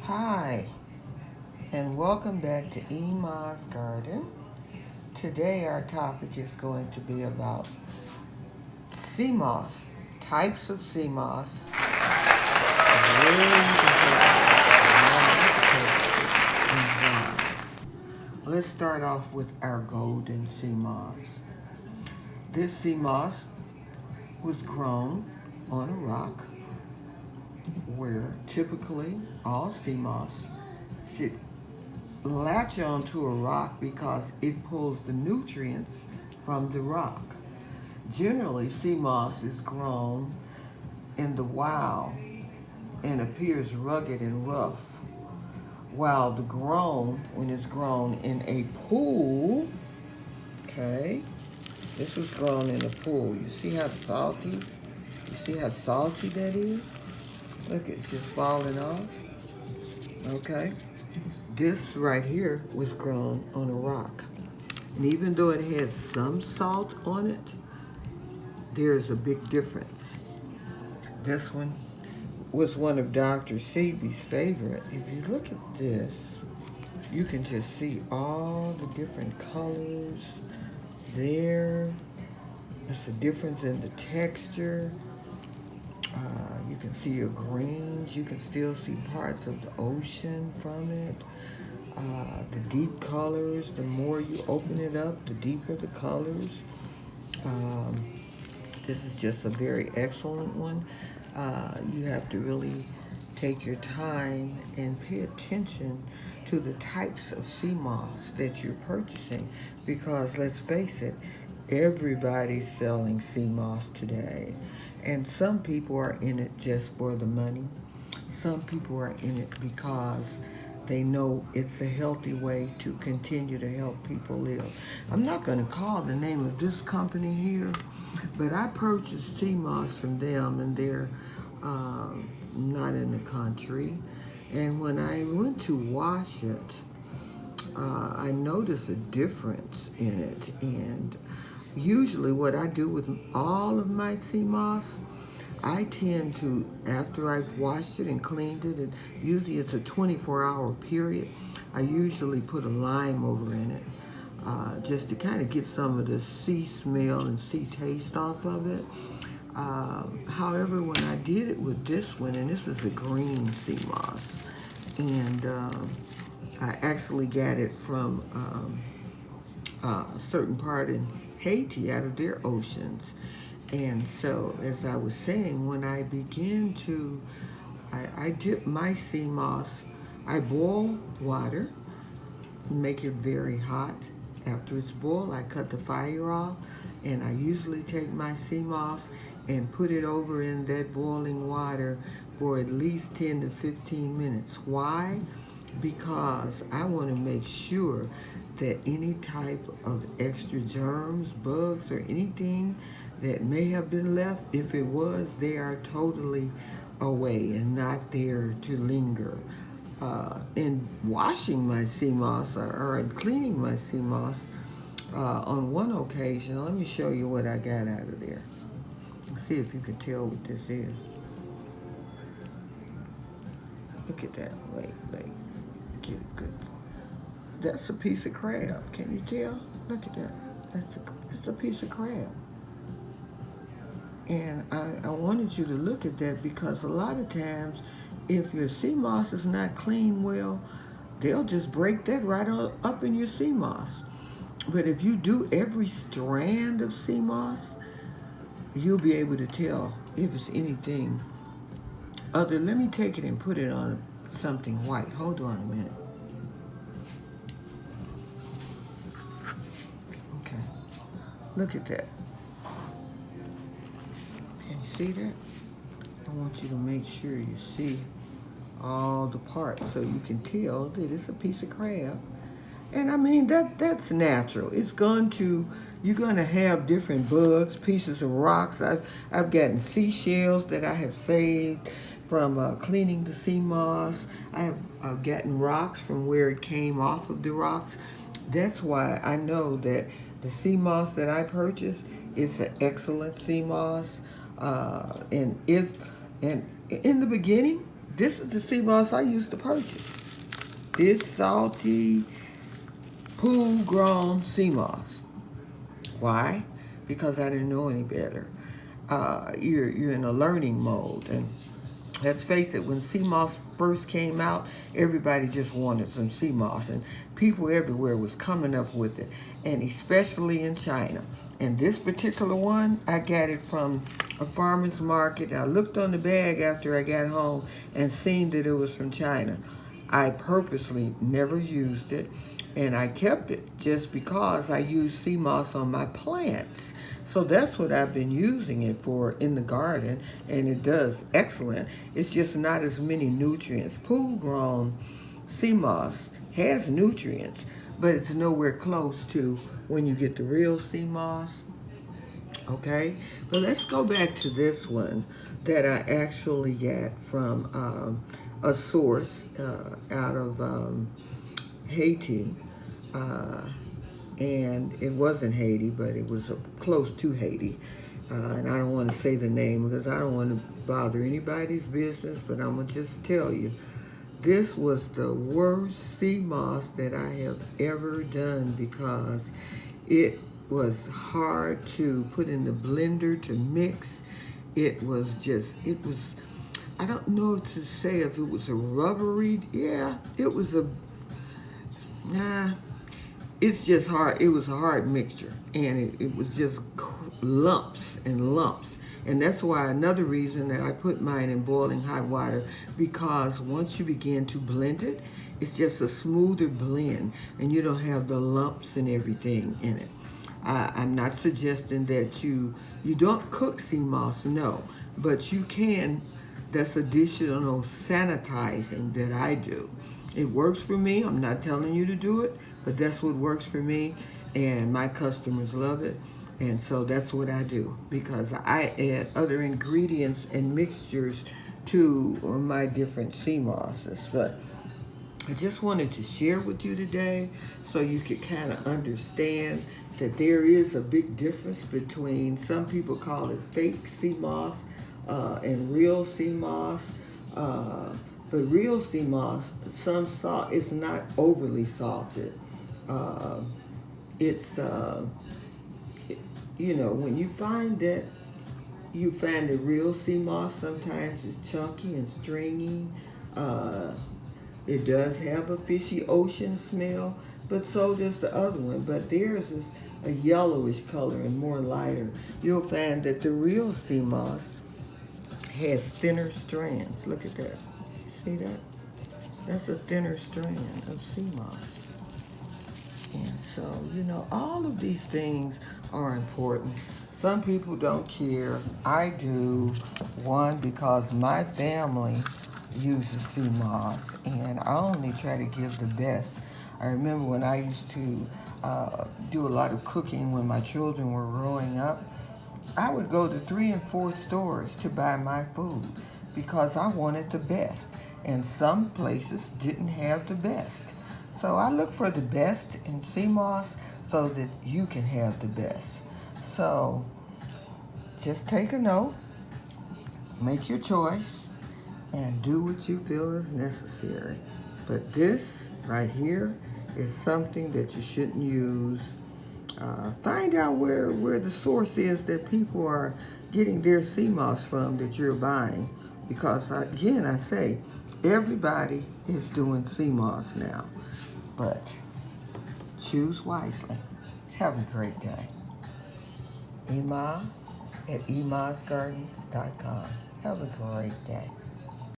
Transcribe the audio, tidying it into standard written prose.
Hi, and welcome back to EMA'S Garden. Today our topic is going to be about sea moss, types of sea moss, where you can purchase it, and why. Let's start off with our golden sea moss. This sea moss was grown on a rock where typically all sea moss should latch onto a rock because it pulls the nutrients from the rock. Generally, sea moss is grown in the wild and appears rugged and rough, while when it's grown in a pool, okay, this was grown in a pool. You see how salty? You see how salty that is? Look, it's just falling off. Okay. This right here was grown on a rock. And even though it had some salt on it, there's a big difference. This one was one of Dr. Seby's favorite. If you look at this, you can just see all the different colors there. There's a difference in the texture. You can see your greens. You can still see parts of the ocean from it. The deep colors, the more you open it up, the deeper the colors. This is just a very excellent one. You have to really take your time and pay attention to the types of sea moss that you're purchasing, because let's face it, everybody's selling sea moss today. And some people are in it just for the money. Some people are in it because they know it's a healthy way to continue to help people live. I'm not going to call the name of this company here, but I purchased sea moss from them, and they're not in the country. And when I went to wash it, I noticed a difference in it. And usually what I do with all of my sea moss, I tend to, after I've washed it and cleaned it, and usually it's a 24-hour period, I usually put a lime over in it, just to kind of get some of the sea smell and sea taste off of it. However, when I did it with this one, and this is a green sea moss, and I actually got it from a certain part in Haiti, out of their oceans. And so, as I was saying, when I begin to, I dip my sea moss, I boil water, make it very hot. After it's boiled, I cut the fire off, and I usually take my sea moss and put it over in that boiling water for at least 10 to 15 minutes. Why? Because I want to make sure that any type of extra germs, bugs, or anything that may have been left, if it was, they are totally away and not there to linger. In washing my sea moss, or in cleaning my sea moss, on one occasion, let me show you what I got out of there. See if you can tell what this is. Look at that. Wait. Get it good. That's a piece of crab. Can you tell? Look at that. That's a piece of crab. And I wanted you to look at that, because a lot of times, if your sea moss is not cleaned well, they'll just break that right up in your sea moss. But if you do every strand of sea moss, you'll be able to tell if it's anything other. Let me take it and put it on something white. Hold on a minute. Okay. Look at that. Can you see that? I want you to make sure you see all the parts so you can tell that it's a piece of crab. And I mean, that's natural. You're going to have different bugs, pieces of rocks. I've gotten seashells that I have saved from cleaning the sea moss. I've gotten rocks from where it came off of the rocks. That's why I know that the sea moss that I purchased is an excellent sea moss. And in the beginning, this is the sea moss I used to purchase. This salty, pool-grown sea moss. Why? Because I didn't know any better. You're in a learning mode, and let's face it, when sea moss first came out, everybody just wanted some sea moss, and people everywhere was coming up with it, and especially in China. And this particular one, I got it from a farmer's market. I looked on the bag after I got home and seen that it was from China. I purposely never used it, and I kept it just because I use sea moss on my plants. So that's what I've been using it for in the garden, and it does excellent. It's just not as many nutrients. Pool-grown sea moss has nutrients, but it's nowhere close to when you get the real sea moss. Okay, but let's go back to this one that I actually got from a source out of Haiti. And it wasn't Haiti, but it was close to Haiti. And I don't want to say the name because I don't want to bother anybody's business, but I'm going to just tell you, this was the worst sea moss that I have ever done because it was hard to put in the blender to mix. It was, I don't know to say if it was a rubbery, yeah, it was it's just hard. It was a hard mixture, and it was just lumps and lumps. And that's why another reason that I put mine in boiling hot water, because once you begin to blend it, it's just a smoother blend, and you don't have the lumps and everything in it. I'm not suggesting that you don't cook sea moss, no, but you can. That's additional sanitizing that I do. It works for me. I'm not telling you to do it, but that's what works for me, and my customers love it. And so that's what I do, because I add other ingredients and mixtures to my different sea mosses. But I just wanted to share with you today so you could kind of understand that there is a big difference between, some people call it fake sea moss and real sea moss. But real sea moss, some salt, it's not overly salted. When you find that, you find the real sea moss, sometimes it's chunky and stringy. It does have a fishy ocean smell, but so does the other one. But theirs is a yellowish color and more lighter. You'll find that the real sea moss has thinner strands. Look at that. See that? That's a thinner strand of sea moss. And so, all of these things are important. Some people don't care. I do. One, because my family uses sea moss, and I only try to give the best. I remember when I used to do a lot of cooking when my children were growing up, I would go to 3 and 4 stores to buy my food because I wanted the best. And some places didn't have the best. So I look for the best in sea moss so that you can have the best. So just take a note, make your choice, and do what you feel is necessary. But this right here is something that you shouldn't use. Find out where the source is that people are getting their sea moss from that you're buying. Because again, I say, everybody is doing sea moss now. But choose wisely. Have a great day. EMA at emasgardens.com. Have a great day.